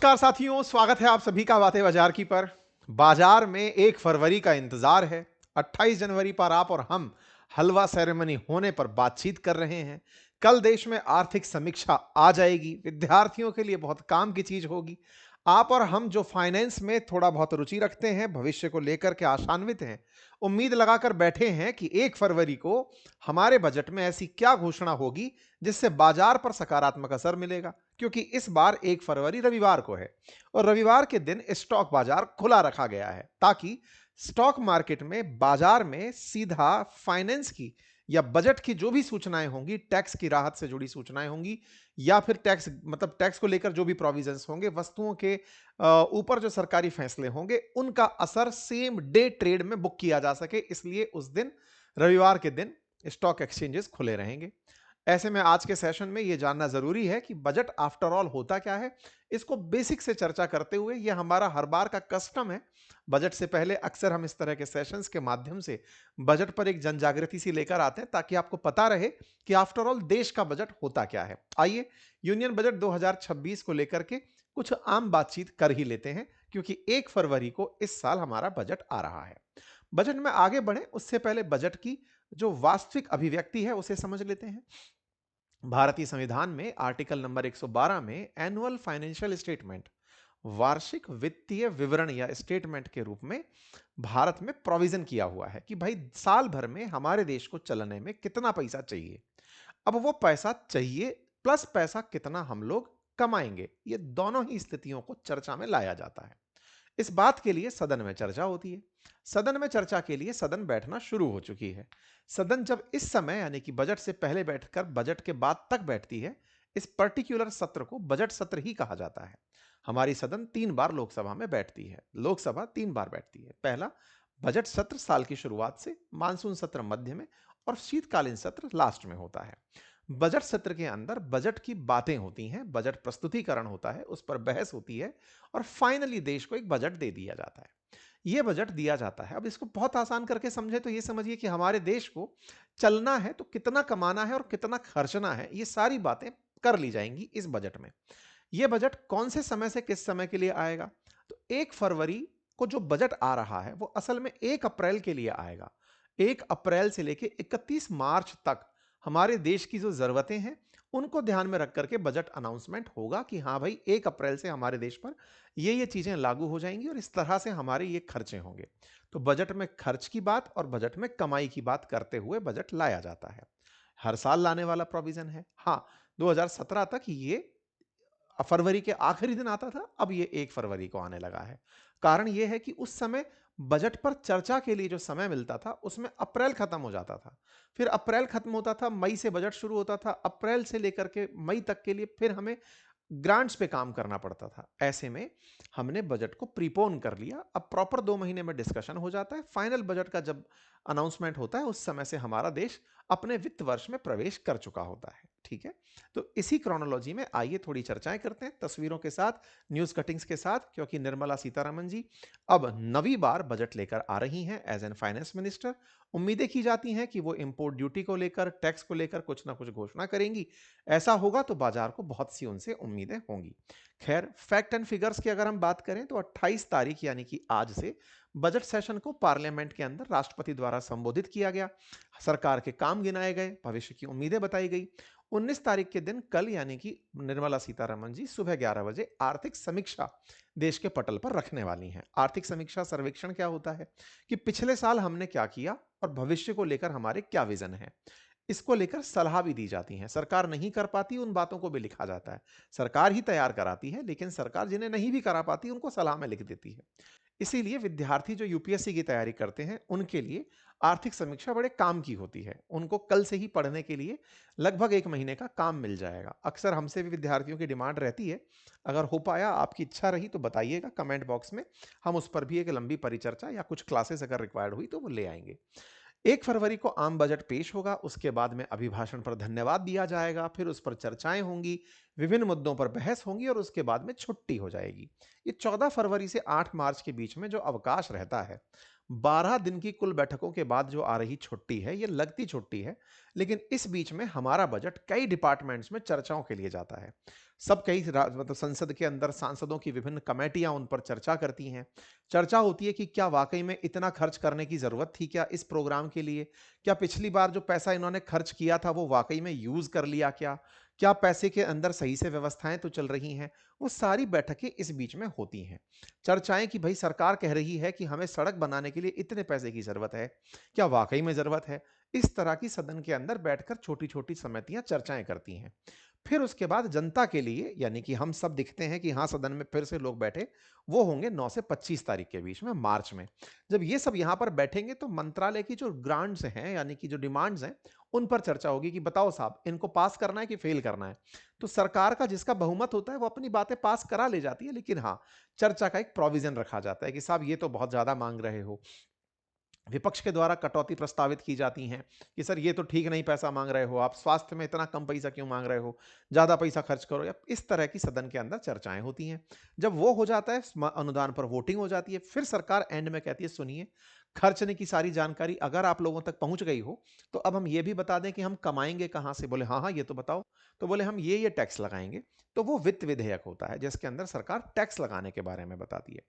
नमस्कार साथियों, स्वागत है आप सभी का बातें बाजार की पर। बाजार में 1 फरवरी का इंतजार है। 28 जनवरी पर आप और हम हलवा सेरेमनी होने पर बातचीत कर रहे हैं। कल देश में आर्थिक समीक्षा आ जाएगी, विद्यार्थियों के लिए बहुत काम की चीज होगी। आप और हम जो फाइनेंस में थोड़ा बहुत रुचि रखते हैं, भविष्य को लेकर के आशान्वित हैं, उम्मीद लगाकर बैठे हैं कि 1 फरवरी को हमारे बजट में ऐसी क्या घोषणा होगी जिससे बाजार पर सकारात्मक असर मिलेगा। क्योंकि इस बार 1 फरवरी रविवार को है और रविवार के दिन स्टॉक बाजार खुला रखा गया है ताकि स्टॉक मार्केट में बाजार में सीधा फाइनेंस की या बजट की जो भी सूचनाएं होंगी, टैक्स की राहत से जुड़ी सूचनाएं होंगी या फिर टैक्स को लेकर जो भी प्रोविजंस होंगे, वस्तुओं के ऊपर जो सरकारी फैसले होंगे, उनका असर सेम डे ट्रेड में बुक किया जा सके। इसलिए उस दिन, रविवार के दिन, स्टॉक एक्सचेंजेस खुले रहेंगे। ऐसे में आज के सेशन में यह जानना जरूरी है कि बजट आफ्टर ऑल होता क्या है। इसको बेसिक से चर्चा करते हुए, यह हमारा हर बार का कस्टम है। बजट से पहले अक्सर हम इस तरह के सेशंस के माध्यम से बजट पर एक जन जागृति सी लेकर आते हैं ताकि आपको पता रहे कि आफ्टर ऑल देश का बजट होता क्या है। आइए यूनियन बजट 2026 को लेकर के कुछ आम बातचीत कर ही लेते हैं, क्योंकि 1 फरवरी को इस साल हमारा बजट आ रहा है। बजट में आगे बढ़े उससे पहले बजट की जो वास्तविक अभिव्यक्ति है उसे समझ लेते हैं। भारतीय संविधान में आर्टिकल नंबर 112 में एनुअल फाइनेंशियल स्टेटमेंट, वार्षिक वित्तीय विवरण या स्टेटमेंट के रूप में भारत में प्रोविजन किया हुआ है कि भाई साल भर में हमारे देश को चलने में कितना पैसा चाहिए। अब वो पैसा चाहिए प्लस पैसा कितना हम लोग कमाएंगे, ये दोनों ही स्थितियों को चर्चा में लाया जाता है। इस बात के लिए सदन में चर्चा होती है। सदन में चर्चा के लिए सदन बैठना शुरू हो चुकी है। सदन जब इस समय यानी कि बजट से पहले बैठकर बजट के बाद तक बैठती है, इस पर्टिकुलर सत्र को बजट सत्र ही कहा जाता है। हमारी सदन 3 बार लोकसभा में बैठती है। लोकसभा 3 बार बैठती है। पहला बजट सत्र साल की शुरुआत से, मानसून सत्र मध्य में और शीतकालीन सत्र लास्ट में होता है। बजट सत्र के अंदर बजट की बातें होती हैं, बजट प्रस्तुतिकरण होता है, उस पर बहस होती है और फाइनली देश को एक बजट दे दिया जाता है। यह बजट दिया जाता है। अब इसको बहुत आसान करके समझे तो यह समझिए कि हमारे देश को चलना है तो कितना कमाना है और कितना खर्चना है, ये सारी बातें कर ली जाएंगी इस बजट में। यह बजट कौन से समय से किस समय के लिए आएगा? तो 1 फरवरी को जो बजट आ रहा है वो असल में 1 अप्रैल के लिए आएगा। 1 अप्रैल से लेकर 31 मार्च तक हमारे देश की जो जरूरतें हैं उनको ध्यान में रख करके बजट अनाउंसमेंट होगा कि हाँ भाई 1 अप्रैल से हमारे देश पर ये चीजें लागू हो जाएंगी और इस तरह से हमारे ये खर्चे होंगे। तो बजट में खर्च की बात और बजट में कमाई की बात करते हुए बजट लाया जाता है। हर साल लाने वाला प्रोविजन है। हाँ, 2017 तक ये फरवरी के आखिरी दिन आता था, अब ये 1 फरवरी को आने लगा है। कारण ये है कि उस समय बजट पर चर्चा के लिए जो समय मिलता था उसमें अप्रैल खत्म हो जाता था। फिर अप्रैल खत्म होता था, मई से बजट शुरू होता था। अप्रैल से लेकर के मई तक के लिए फिर हमें ग्रांट्स पे काम करना पड़ता था। ऐसे में हमने बजट को प्रीपोन कर लिया। अब प्रॉपर 2 महीने में डिस्कशन हो जाता है। फाइनल बजट का जब अनाउंसमेंट होता है उस समय से हमारा देश अपने वित्त वर्ष में प्रवेश कर चुका होता है। ठीक है, तो इसी क्रोनोलॉजी में आइए थोड़ी चर्चाएं करते हैं, तस्वीरों के साथ, न्यूज कटिंग्स के साथ, क्योंकि निर्मला सीतारमण जी अब नवी बार बजट लेकर आ रही हैं एज एन फाइनेंस मिनिस्टर। उम्मीदें की जाती हैं कि वो इंपोर्ट ड्यूटी को लेकर, टैक्स को लेकर कुछ ना कुछ घोषणा करेंगी। ऐसा होगा तो बाजार को बहुत सी उनसे उम्मीदें होंगी। खैर, फैक्ट एंड फिगर्स की अगर हम बात करें तो 28 तारीख यानी कि आज से बजट सेशन को पार्लियामेंट के अंदर राष्ट्रपति द्वारा संबोधित किया गया। सरकार के काम गिनाए गए, भविष्य की उम्मीदें बताई गई। 19 तारीख के दिन, कल, यानी कि निर्मला सीतारमण जी सुबह 11 बजे आर्थिक समीक्षा देश के पटल पर रखने वाली हैं। आर्थिक समीक्षा सर्वेक्षण क्या होता है कि पिछले साल हमने क्या किया और भविष्य को लेकर हमारे क्या विजन है, इसको लेकर सलाह भी दी जाती है। सरकार नहीं कर पाती उन बातों को भी लिखा जाता है। सरकार ही तैयार कराती है, लेकिन सरकार जिन्हें नहीं भी करा पाती उनको सलाह में लिख देती है। इसीलिए विद्यार्थी जो यूपीएससी की तैयारी करते हैं उनके लिए आर्थिक समीक्षा बड़े काम की होती है। उनको कल से ही पढ़ने के लिए लगभग 1 महीने का काम मिल जाएगा। अक्सर हमसे भी विद्यार्थियों की डिमांड रहती है, अगर हो पाया, आपकी इच्छा रही तो बताइएगा कमेंट बॉक्स में। हम उस पर भी एक लंबी परिचर्चा या कुछ क्लासेस अगर रिक्वायर्ड हुई तो वो ले आएंगे। 1 फरवरी को आम बजट पेश होगा, उसके बाद में अभिभाषण पर धन्यवाद दिया जाएगा, फिर उस पर चर्चाएं होंगी, विभिन्न मुद्दों पर बहस होंगी और उसके बाद में छुट्टी हो जाएगी। ये 14 फरवरी से 8 मार्च के बीच में जो अवकाश रहता है, 12 दिन की कुल बैठकों के बाद जो आ रही छुट्टी है, ये लगती छुट्टी है, लेकिन इस बीच में हमारा बजट कई डिपार्टमेंट्स में चर्चाओं के लिए जाता है। सब कई मतलब संसद के अंदर सांसदों की विभिन्न कमेटियां उन पर चर्चा करती हैं। चर्चा होती है कि क्या वाकई में इतना खर्च करने की जरूरत थी क्या इस प्रोग्राम के लिए? क्या पिछली बार जो पैसा इन्होंने खर्च किया था वो वाकई में यूज कर लिया क्या? क्या पैसे के अंदर सही से व्यवस्थाएं तो चल रही हैं? वो सारी बैठकें इस बीच में होती हैं। चर्चाएं कि भाई सरकार कह रही है कि हमें सड़क बनाने के लिए इतने पैसे की जरूरत है, क्या वाकई में जरूरत है? इस तरह की सदन के अंदर बैठकर छोटी-छोटी समितियां चर्चाएं करती हैं। फिर उसके बाद जनता के लिए यानी कि हम सब दिखते हैं कि हाँ सदन में फिर से लोग बैठे, वो होंगे 9 से 25 तारीख के बीच में मार्च में। जब ये सब यहाँ पर बैठेंगे तो मंत्रालय की जो ग्रांट्स हैं यानी कि जो डिमांड्स हैं, उन पर चर्चा होगी कि बताओ साहब इनको पास करना है कि फेल करना है। तो सरकार का जिसका बहुमत होता है वो अपनी बातें पास करा ले जाती है, लेकिन हाँ, चर्चा का एक प्रोविजन रखा जाता है कि साहब ये तो बहुत ज्यादा मांग रहे हो। विपक्ष के द्वारा कटौती प्रस्तावित की जाती हैं कि सर ये तो ठीक नहीं पैसा मांग रहे हो आप, स्वास्थ्य में इतना कम पैसा क्यों मांग रहे हो, ज्यादा पैसा खर्च करो, या इस तरह की सदन के अंदर चर्चाएं होती हैं। जब वो हो जाता है, अनुदान पर वोटिंग हो जाती है, फिर सरकार एंड में कहती है सुनिए, खर्चने की सारी जानकारी अगर आप लोगों तक पहुंच गई हो तो अब हम ये भी बता दें कि हम कमाएंगे कहां से। बोले हाँ हाँ ये तो बताओ। तो बोले हम ये टैक्स लगाएंगे। तो वो वित्त विधेयक होता है जिसके अंदर सरकार टैक्स लगाने के बारे में बताती है।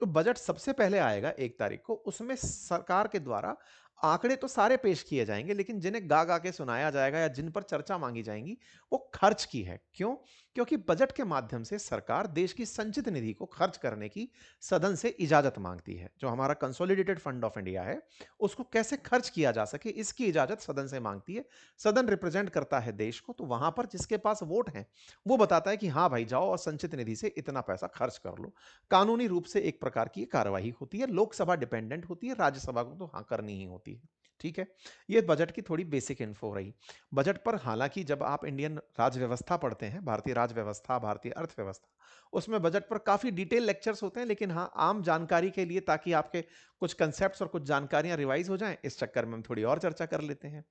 तो बजट सबसे पहले आएगा 1 तारीख को, उसमें सरकार के द्वारा आंकड़े तो सारे पेश किए जाएंगे, लेकिन जिन्हें गा गा के सुनाया जाएगा या जिन पर चर्चा मांगी जाएंगी वो खर्च की है। क्यों? क्योंकि बजट के माध्यम से सरकार देश की संचित निधि को खर्च करने की सदन से इजाजत मांगती है। जो हमारा कंसोलिडेटेड फंड ऑफ इंडिया है उसको कैसे खर्च किया जा सके इसकी इजाजत सदन से मांगती है। सदन रिप्रेजेंट करता है देश को, तो वहां पर जिसके पास वोट है वो बताता है कि हाँ भाई जाओ और संचित निधि से इतना पैसा खर्च कर लो। कानूनी रूप से एक प्रकार की कार्यवाही होती है, लोकसभा डिपेंडेंट होती है, राज्यसभा को तो हाँ करनी ही होती है। ठीक है, ये बजट की थोड़ी बेसिक इन्फो रही। बजट पर हालांकि जब आप इंडियन राज व्यवस्था पढ़ते हैं, भारतीय राज व्यवस्था, भारतीय अर्थव्यवस्था, उसमें बजट पर काफी डिटेल लेक्चर्स होते हैं, लेकिन हाँ आम जानकारी के लिए ताकि आपके कुछ कंसेप्ट्स और कुछ जानकारियां रिवाइज हो जाएं, इस चक्कर में हम थोड़ी और चर्चा कर लेते हैं।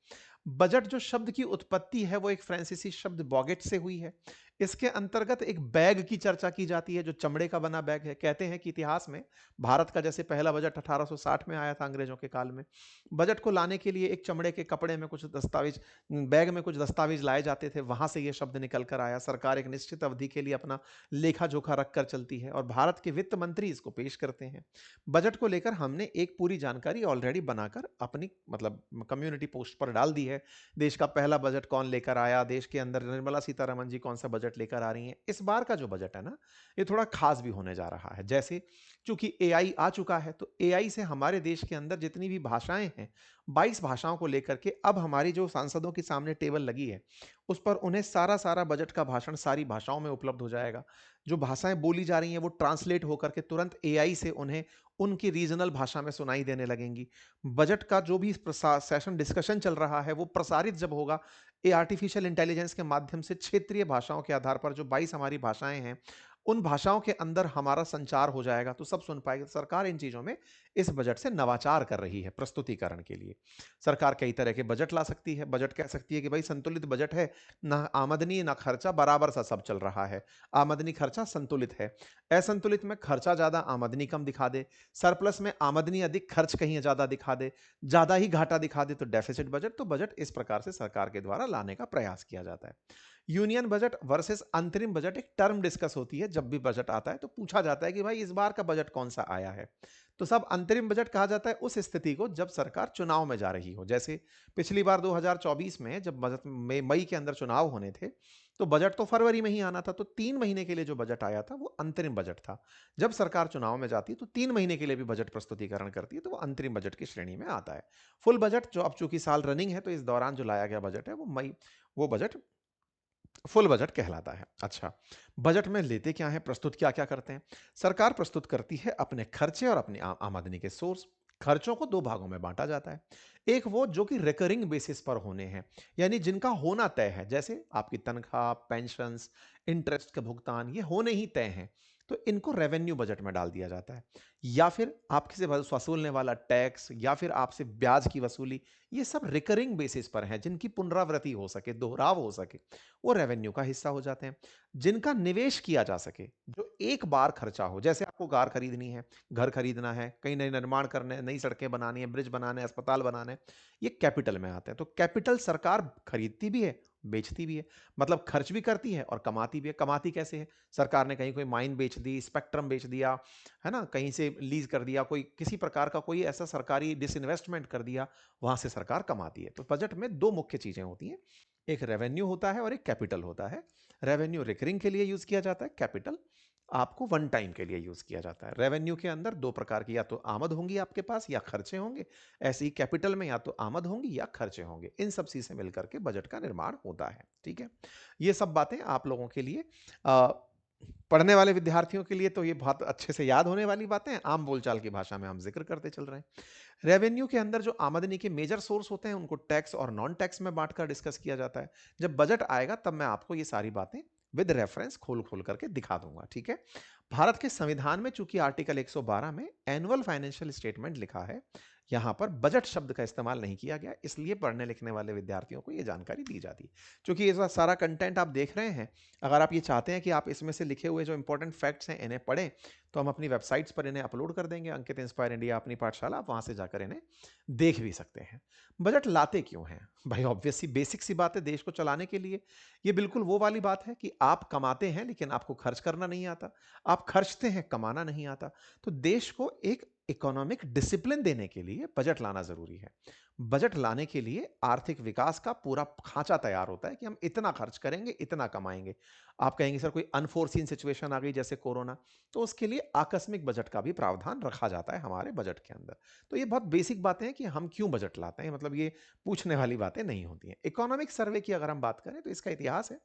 बजट जो शब्द की उत्पत्ति है वो एक फ्रांसीसी शब्द बॉगेट से हुई है। इसके अंतर्गत एक बैग की चर्चा की जाती है जो चमड़े का बना बैग है। कहते हैं कि इतिहास में भारत का जैसे पहला बजट 1860 में आया था अंग्रेजों के काल में, बजट को लाने के लिए एक चमड़े के कपड़े में कुछ दस्तावेज, बैग में कुछ दस्तावेज लाए जाते थे, वहां से यह शब्द निकल कर आया। सरकार एक निश्चित अवधि के लिए अपना लेखा जोखा रखकर चलती है और भारत के वित्त मंत्री इसको पेश करते हैं। बजट को लेकर हमने एक पूरी जानकारी ऑलरेडी बनाकर अपनी मतलब कम्युनिटी पोस्ट पर डाल दी है। देश का पहला बजट कौन लेकर आया, देश के अंदर निर्मला सीतारमण जी कौन सा बजट लेकर आ रही हैं। इस बार का जो बजट है ना, ये थोड़ा खास भी होने जा रहा है। जैसे चूंकि एआई आ चुका है तो एआई से हमारे देश के अंदर जितनी भी भाषाएं हैं, 22 भाषाओं को लेकर के अब हमारी जो सांसदों के सामने टेबल लगी है उस पर उन्हें सारा सारा बजट का भाषण सारी भाषाओं में उपलब्ध हो जाएगा। जो भाषाएं बोली जा रही हैं वो ट्रांसलेट होकर के तुरंत एआई से उन्हें उनकी रीजनल भाषा में सुनाई देने लगेंगी। बजट का जो भी सेशन डिस्कशन चल रहा है वो प्रसारित जब होगा, ये आर्टिफिशियल इंटेलिजेंस के माध्यम से क्षेत्रीय भाषाओं के आधार पर जो 22 हमारी भाषाएं हैं उन भाषाओं के अंदर हमारा संचार हो जाएगा तो सब सुन पाएंगे। सरकार इन चीजों में इस बजट से नवाचार कर रही है प्रस्तुतिकरण के लिए। सरकार कई तरह के बजट ला सकती है। बजट कह सकती है कि भाई संतुलित बजट है, ना आमदनी ना खर्चा बराबर सा सब चल रहा है, आमदनी खर्चा संतुलित है। असंतुलित में खर्चा ज्यादा आमदनी कम दिखा दे, सरप्लस में आमदनी अधिक खर्च कहीं ज्यादा दिखा दे, ज्यादा ही घाटा दिखा दे तो डेफिसिट बजट। तो बजट इस प्रकार से सरकार के द्वारा लाने का प्रयास किया जाता है। यूनियन बजट वर्सेस अंतरिम बजट एक टर्म डिस्कस होती है। जब भी बजट आता है तो पूछा जाता है कि भाई इस बार का बजट कौन सा आया है। तो सब अंतरिम बजट कहा जाता है उस स्थिति को जब सरकार चुनाव में जा रही हो। जैसे पिछली बार 2024 में जब बजट में मई के अंदर चुनाव होने थे तो बजट तो फरवरी में ही आना था, तो 3 महीने के लिए जो बजट आया था वो अंतरिम बजट था। जब सरकार चुनाव में जाती है तो 3 महीने के लिए भी बजट प्रस्तुतिकरण करती है तो वो अंतरिम बजट की श्रेणी में आता है। फुल बजट जो अब चूंकि साल रनिंग है तो इस दौरान जो लाया गया बजट है वो बजट फुल बजट कहलाता है। अच्छा, बजट में लेते क्या है, प्रस्तुत क्या क्या करते हैं? सरकार प्रस्तुत करती है अपने खर्चे और अपनी आमदनी के सोर्स। खर्चों को 2 भागों में बांटा जाता है। एक वो जो कि रिकरिंग बेसिस पर होने हैं, यानी जिनका होना तय है, जैसे आपकी तनख्वाह, पेंशन्स, इंटरेस्ट का भुगतान, ये होने ही तय हैं। तो इनको रेवेन्यू बजट में डाल दिया जाता है। या फिर आपसे से वसूलने वाला टैक्स या फिर आपसे ब्याज की वसूली, ये सब रिकरिंग बेसिस पर हैं, जिनकी पुनरावृत्ति हो सके, दोहराव हो सके, वो रेवेन्यू का हिस्सा हो जाते हैं। जिनका निवेश किया जा सके, जो एक बार खर्चा हो, जैसे आपको कार खरीदनी है, घर खरीदना है, कहीं नए निर्माण करने, नई सड़कें बनानी है, ब्रिज बनाने, अस्पताल बनाने हैं, ये कैपिटल में आते हैं। तो कैपिटल सरकार खरीदती भी है, बेचती भी है, मतलब खर्च भी करती है और कमाती भी है। कमाती कैसे है? सरकार ने कहीं कोई माइन बेच दी, स्पेक्ट्रम बेच दिया, है ना, कहीं से लीज कर दिया, कोई किसी प्रकार का कोई ऐसा सरकारी डिसइन्वेस्टमेंट कर दिया, वहां से सरकार कमाती है। तो बजट में दो मुख्य चीजें होती हैं, एक रेवेन्यू होता है और एक कैपिटल होता है। रेवेन्यू रिकरिंग के लिए यूज किया जाता है, कैपिटल आपको वन टाइम के लिए यूज किया जाता है। रेवेन्यू के अंदर दो प्रकार की, या तो आमद होंगी आपके पास या खर्चे होंगे। ऐसे ही कैपिटल में या तो आमद होंगी या खर्चे होंगे। इन सब चीजें मिलकर के बजट का निर्माण होता है। ठीक है, ये सब बातें आप लोगों के लिए पढ़ने वाले विद्यार्थियों के लिए तो ये बहुत अच्छे से याद होने वाली बातें हैं। आम बोलचाल की भाषा में हम जिक्र करते चल रहे हैं। रेवेन्यू के अंदर जो आमदनी के मेजर सोर्स होते हैं, उनको टैक्स और नॉन टैक्स में बांटकर डिस्कस किया जाता है। जब बजट आएगा तब मैं आपको ये सारी बातें विद रेफरेंस खोल खोल करके दिखा दूंगा। ठीक है, भारत के संविधान में चूंकि आर्टिकल 112 में एनुअल फाइनेंशियल स्टेटमेंट लिखा है, यहां पर बजट शब्द का इस्तेमाल नहीं किया गया, इसलिए पढ़ने लिखने वाले विद्यार्थियों को यह जानकारी दी जाती है। क्योंकि ये सारा कंटेंट आप देख रहे हैं, अगर आप ये चाहते हैं कि आप इसमें से लिखे हुए जो इंपॉर्टेंट फैक्ट्स हैं इन्हें पढ़ें, तो हम अपनी वेबसाइट्स पर इन्हें अपलोड कर देंगे, अंकित इंस्पायर इंडिया अपनी पाठशाला, आप वहां से जाकर इन्हें देख भी सकते हैं। बजट लाते क्यों हैं भाई? ऑब्वियसली बेसिक सी बात है, देश को चलाने के लिए। ये बिल्कुल वो वाली बात है कि आप कमाते हैं लेकिन आपको खर्च करना नहीं आता, आप खर्चते हैं, कमाना नहीं आता। तो देश को एक इकोनॉमिक डिसिप्लिन देने के लिए बजट लाना जरूरी है। बजट लाने के लिए आर्थिक विकास का पूरा खांचा तैयार होता है कि हम इतना खर्च करेंगे, इतना कमाएंगे। आप कहेंगे सर कोई अनफोर्सीन सिचुएशन आ गई जैसे कोरोना, तो उसके लिए आकस्मिक बजट का भी प्रावधान रखा जाता है हमारे बजट के अंदर। तो ये बहुत बेसिक बातें हैं कि हम क्यों बजट लाते हैं, मतलब ये पूछने वाली बातें नहीं होती हैं। इकोनॉमिक सर्वे की अगर हम बात करें तो इसका इतिहास है।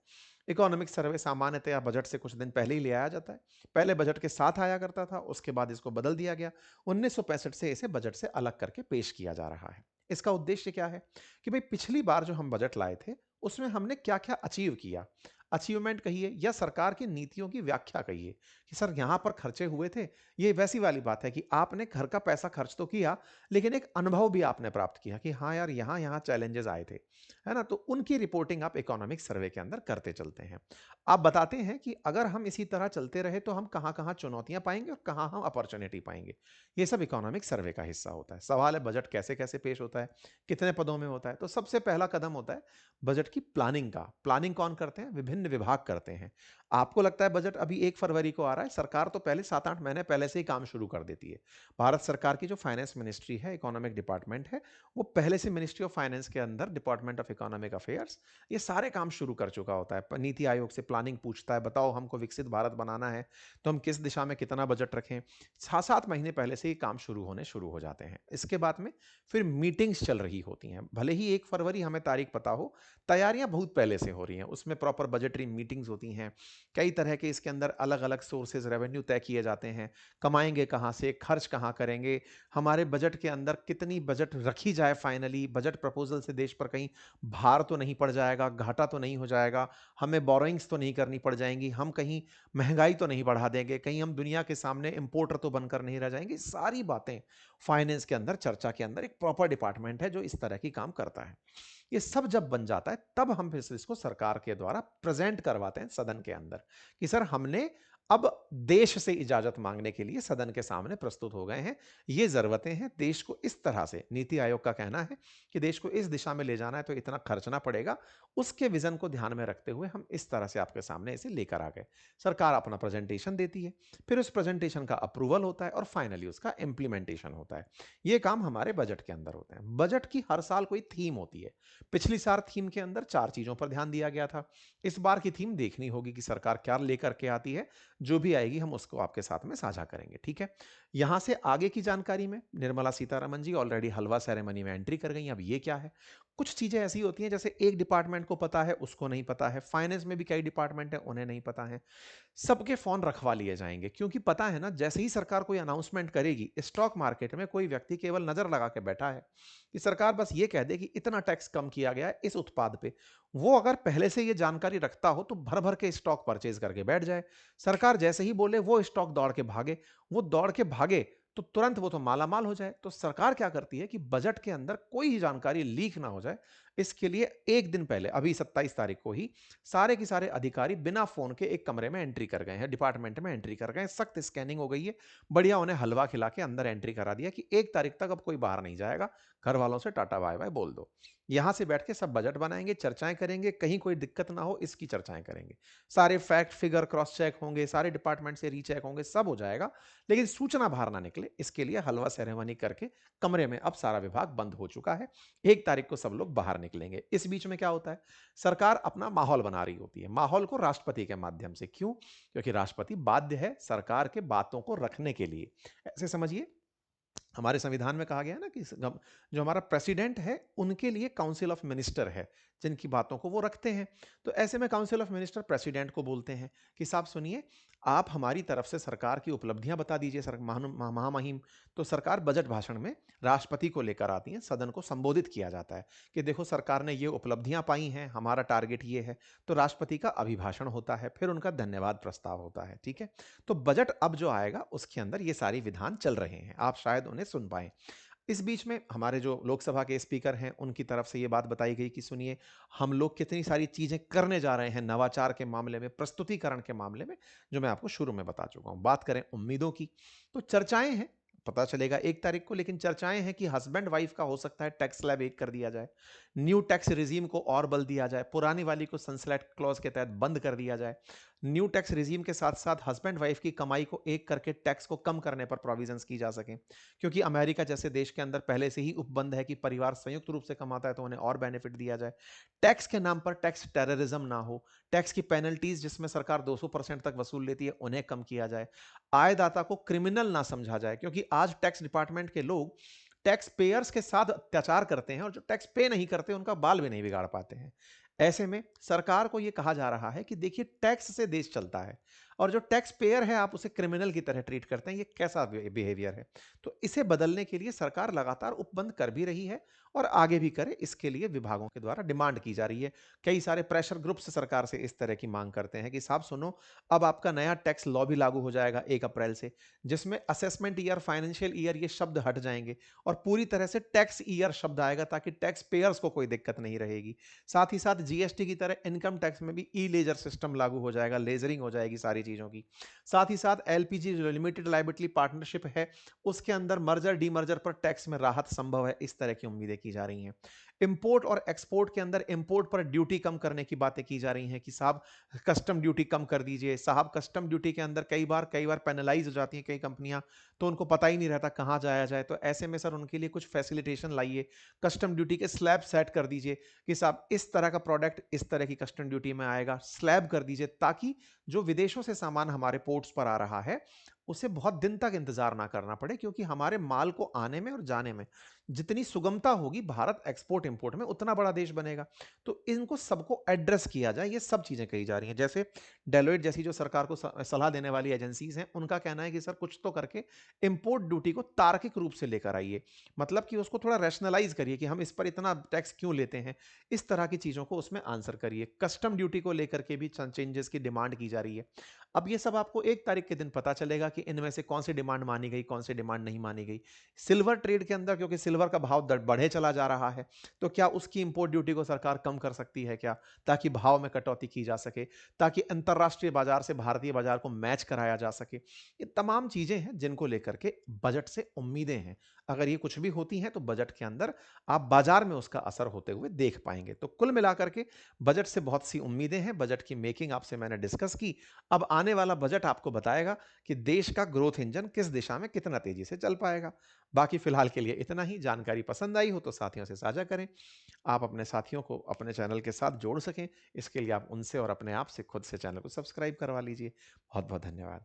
इकोनॉमिक सर्वे सामान्यतया बजट से कुछ दिन पहले ही ले आया जाता है। पहले बजट के साथ आया करता था, उसके बाद इसको बदल दिया गया। 1965 से इसे बजट से अलग करके पेश किया जा रहा है। इसका उद्देश्य क्या है कि भाई पिछली बार जो हम बजट लाए थे उसमें हमने क्या क्या अचीव किया, अचीवमेंट कहिए या सरकार की नीतियों की व्याख्या कहिए कि सर यहां पर खर्चे हुए थे। ये वैसी वाली बात है कि आपने घर का पैसा खर्च तो किया, लेकिन एक अनुभव भी आपने प्राप्त किया कि हाँ यार यहां यहां चैलेंजेस आए थे, है ना। तो उनकी रिपोर्टिंग आप इकोनॉमिक सर्वे के अंदर करते चलते हैं। आप बताते हैं कि अगर हम इसी तरह चलते रहे तो हम कहां कहां चुनौतियां पाएंगे और कहां हम अपॉर्चुनिटी पाएंगे। ये सब इकोनॉमिक सर्वे का हिस्सा होता है। सवाल है बजट कैसे कैसे पेश होता है, कितने पदों में होता है। तो सबसे पहला कदम होता है बजट की प्लानिंग का। प्लानिंग कौन करते हैं? विभिन्न विभाग करते हैं। आपको लगता है बजट अभी 1 फरवरी को आ रहा है, सरकार तो पहले 7-8 महीने पहले से ही काम शुरू कर देती है। भारत सरकार की जो फाइनेंस मिनिस्ट्री है, इकोनॉमिक डिपार्टमेंट है, वो पहले से मिनिस्ट्री ऑफ फाइनेंस के अंदर डिपार्टमेंट ऑफ इकोनॉमिक अफेयर्स ये सारे काम शुरू कर चुका होता है। नीति आयोग से प्लानिंग पूछता है, बताओ हमको विकसित भारत बनाना है तो हम किस दिशा में कितना बजट रखें। 6-7 महीने पहले से ही काम शुरू हो जाते हैं। इसके बाद में फिर मीटिंग्स चल रही होती हैं। भले ही 1 फरवरी हमें तारीख पता हो, तैयारियां बहुत पहले से हो रही हैं। उसमें प्रॉपर बजटरी मीटिंग्स होती हैं। कई तरह के इसके अंदर अलग अलग सोर्सेज रेवेन्यू तय किए जाते हैं। कमाएंगे कहाँ से, खर्च कहाँ करेंगे, हमारे बजट के अंदर कितनी बजट रखी जाए, फाइनली बजट प्रपोजल से देश पर कहीं भार तो नहीं पड़ जाएगा, घाटा तो नहीं हो जाएगा, हमें बोरोइंग्स तो नहीं करनी पड़ जाएंगी, हम कहीं महंगाई तो नहीं बढ़ा देंगे, कहीं हम दुनिया के सामने इंपोर्टर तो बनकर नहीं रह जाएंगे। सारी बातें फाइनेंस के अंदर चर्चा के अंदर एक प्रॉपर डिपार्टमेंट है जो इस तरह की काम करता है। ये सब जब बन जाता है तब हम फिर से इसको सरकार के द्वारा प्रेजेंट करवाते हैं सदन के अंदर कि सर हमने अब देश से इजाजत मांगने के लिए सदन के सामने प्रस्तुत हो गए हैं। ये जरूरतें हैं, देश को इस तरह से, नीति आयोग का कहना है कि देश को इस दिशा में ले जाना है तो इतना खर्चना पड़ेगा। उसके विजन को ध्यान में रखते हुए हम इस तरह से आपके सामने इसे लेकर आ गए। सरकार अपना प्रेजेंटेशन देती है, फिर उस प्रेजेंटेशन का अप्रूवल होता है और फाइनली उसका इंप्लीमेंटेशन होता है। ये काम हमारे बजट के अंदर होते हैं। बजट की हर साल कोई थीम होती है। पिछली साल थीम के अंदर 4 चीजों पर ध्यान दिया गया था। इस बार की थीम देखनी होगी कि सरकार क्या लेकर के आती है। जो भी आएगी हम उसको आपके साथ में साझा करेंगे। ठीक है, यहां से आगे की जानकारी में निर्मला सीतारमण जी ऑलरेडी हलवा सेरेमनी में एंट्री कर गई। अब ये क्या है? कुछ चीजें ऐसी होती हैं जैसे एक डिपार्टमेंट को पता है, उसको नहीं पता है। फाइनेंस में भी कई डिपार्टमेंट है, उन्हें नहीं पता है। सबके फोन रखवा लिए जाएंगे क्योंकि पता है ना, जैसे ही सरकार कोई अनाउंसमेंट करेगी, स्टॉक मार्केट में कोई व्यक्ति केवल नजर लगा के बैठा है कि सरकार बस ये कह दे कि इतना टैक्स कम किया गया है इस उत्पाद पे, वो अगर पहले से ये जानकारी रखता हो तो भर भर के स्टॉक परचेज करके बैठ जाए। सरकार सरकार जैसे ही बोले वो स्टॉक दौड़ के भागे, वो दौड़ के भागे तो तुरंत वो तो मालामाल हो जाए। तो सरकार क्या करती है कि बजट के अंदर कोई ही जानकारी लीक ना हो जाए, इसके लिए एक दिन पहले, अभी 27 तारीख को ही सारे के सारे अधिकारी बिना फोन के एक कमरे में एंट्री कर गए हैं, डिपार्टमेंट में एंट्री कर गए हैं, सख्त स्कैनिंग हो गई है, बढ़िया उन्हें हलवा खिला के अंदर एंट्री करा दिया कि 1 तारीख तक अब कोई बाहर नहीं जाएगा, घर वालों से टाटा बाय बाय बोल दो। यहां से बैठ के सब बजट बनाएंगे, चर्चाएं करेंगे, कहीं कोई दिक्कत ना हो इसकी चर्चाएं करेंगे, सारे फैक्ट फिगर क्रॉस चेक होंगे, सारे डिपार्टमेंट से रीचेक होंगे, सब हो जाएगा, लेकिन सूचना बाहर ना निकले इसके लिए हलवा सेरेमनी करके कमरे में अब सारा विभाग बंद हो चुका है। 1 तारीख को सब लोग बाहर निकलेंगे। इस बीच में क्या होता है, सरकार अपना माहौल बना रही होती है, माहौल को राष्ट्रपति के माध्यम से। क्यों? क्योंकि राष्ट्रपति बाध्य है सरकार के बातों को रखने के लिए। ऐसे समझिए, हमारे संविधान में कहा गया है ना कि जो हमारा प्रेसिडेंट है उनके लिए काउंसिल ऑफ मिनिस्टर है, जिनकी बातों को वो रखते हैं। तो ऐसे में काउंसिल ऑफ मिनिस्टर प्रेसिडेंट को बोलते हैं कि साहब सुनिए, आप हमारी तरफ से सरकार की उपलब्धियां बता दीजिए महामहिम। तो सरकार बजट भाषण में राष्ट्रपति को लेकर आती है, सदन को संबोधित किया जाता है कि देखो सरकार ने ये उपलब्धियां पाई हैं, हमारा टारगेट ये है। तो राष्ट्रपति का अभिभाषण होता है, फिर उनका धन्यवाद प्रस्ताव होता है। ठीक है, तो बजट अब जो आएगा उसके अंदर ये सारी विधान चल रहे हैं, आप शायद उन्हें सुन पाएं। इस बीच में हमारे जो लोकसभा के स्पीकर हैं उनकी तरफ से ये बात बताई गई कि सुनिए, हम लोग कितनी सारी चीजें करने जा रहे हैं नवाचार के मामले में, प्रस्तुतिकरण के मामले में, जो मैं आपको शुरू में बता चुका हूं। बात करें उम्मीदों की, तो चर्चाएं हैं, पता चलेगा 1 तारीख को, लेकिन चर्चाएं हैं कि हस्बैंड वाइफ का हो सकता है टैक्स स्लैब एक कर दिया जाए, न्यू टैक्स रिजीम को और बल दिया जाए, पुरानी वाली को सनसेट क्लॉज के तहत बंद कर दिया जाए, न्यू टैक्स रिजीम के साथ साथ हस्बैंड वाइफ की कमाई को एक करके टैक्स को कम करने पर प्रोविजंस की जा सके, क्योंकि अमेरिका जैसे देश के अंदर पहले से ही उपबंध है कि परिवार संयुक्त रूप से कमाता है तो उन्हें और बेनिफिट दिया जाए। टैक्स के नाम पर टैक्स टेररिज्म ना हो, टैक्स की पेनल्टीज जिसमें सरकार 200% तक वसूल लेती है उन्हें कम किया जाए, आयदाता को क्रिमिनल ना समझा जाए, क्योंकि आज टैक्स डिपार्टमेंट के लोग टैक्स पेयर्स के साथ अत्याचार करते हैं और जो टैक्स पे नहीं करते उनका बाल भी नहीं बिगाड़ पाते हैं। ऐसे में सरकार को यह कहा जा रहा है कि देखिए, टैक्स से देश चलता है और जो टैक्स पेयर है आप उसे क्रिमिनल की तरह ट्रीट करते हैं, ये कैसा बिहेवियर है। तो इसे बदलने के लिए सरकार लगातार उपबंध कर भी रही है और आगे भी करे, इसके लिए विभागों के द्वारा डिमांड की जा रही है। कई सारे प्रेशर ग्रुप्स सरकार से इस तरह की मांग करते हैं कि साहब सुनो, अब आपका नया टैक्स लॉ भी लागू हो जाएगा 1 अप्रैल से, जिसमें असेसमेंट ईयर, फाइनेंशियल ईयर ये शब्द हट जाएंगे और पूरी तरह से टैक्स ईयर शब्द आएगा, ताकि टैक्स पेयर्स को कोई दिक्कत नहीं रहेगी। साथ ही साथ जीएसटी की तरह इनकम टैक्स में भी ई लेजर सिस्टम लागू हो जाएगा, लेजरिंग हो जाएगी सारी चीजों की। साथ ही साथ एलपीजी जो लिमिटेड लाइबिलिटी पार्टनरशिप है उसके अंदर मर्जर डीमर्जर पर टैक्स में राहत संभव है, इस तरह की उम्मीदें की जा रही हैं। इंपोर्ट और एक्सपोर्ट के अंदर इंपोर्ट पर ड्यूटी कम करने की बातें की जा रही हैं कि साहब कस्टम ड्यूटी कम कर दीजिए। साहब कस्टम ड्यूटी के अंदर कई बार पेनलाइज हो जाती हैं कई कंपनियां, तो उनको पता ही नहीं रहता कहां जाया जाए। तो ऐसे में सर उनके लिए कुछ फैसिलिटेशन लाइए, कस्टम ड्यूटी के स्लैब सेट कर दीजिए कि साहब इस तरह का प्रोडक्ट इस तरह की कस्टम ड्यूटी में आएगा, स्लैब कर दीजिए, ताकि जो विदेशों से सामान हमारे पोर्ट्स पर आ रहा है उसे बहुत दिन तक इंतजार ना करना पड़े, क्योंकि हमारे माल को आने में और जाने में जितनी सुगमता होगी, भारत एक्सपोर्ट इंपोर्ट में उतना बड़ा देश बनेगा। तो इनको सबको एड्रेस किया जाए, ये सब चीजें कही जा रही हैं। जैसे डेलोइट जैसी जो सरकार को सलाह देने वाली एजेंसीज हैं, उनका कहना है कि सर कुछ तो करके इंपोर्ट ड्यूटी को तार्किक रूप से लेकर आइए, मतलब कि उसको थोड़ा रैशनलाइज करिए कि हम इस पर इतना टैक्स क्यों लेते हैं, इस तरह की चीजों को उसमें आंसर करिए। कस्टम ड्यूटी को लेकर के भी चेंजेस की डिमांड की जा रही है। अब ये सब आपको 1 तारीख के दिन पता चलेगा कि इनमें से कौन सी डिमांड मानी गई, कौन सी डिमांड नहीं मानी गई। सिल्वर ट्रेड के अंदर, क्योंकि सिल्वर का भाव बढ़े चला जा रहा है, तो क्या उसकी इंपोर्ट ड्यूटी को सरकार कम कर सकती है क्या, ताकि भाव में कटौती की जा सके, ताकि अंतरराष्ट्रीय बाजार से भारतीय बाजार को मैच कराया जा सके। ये तमाम चीजें हैं जिनको लेकर के बजट से उम्मीदें हैं। अगर ये कुछ भी होती हैं तो बजट के अंदर आप बाजार में उसका असर होते हुए देख पाएंगे। तो कुल मिलाकर के बजट से बहुत सी उम्मीदें हैं। बजट की मेकिंग आपसे मैंने डिस्कस की। अब आने वाला बजट आपको बताएगा कि देश का ग्रोथ इंजन किस दिशा में कितना तेजी से चल पाएगा। बाकी फिलहाल के लिए इतना ही। जानकारी पसंद आई हो तो साथियों से साझा करें। आप अपने साथियों को अपने चैनल के साथ जोड़ सकें, इसके लिए आप उनसे और अपने आप से खुद से चैनल को सब्सक्राइब करवा लीजिए। बहुत बहुत धन्यवाद।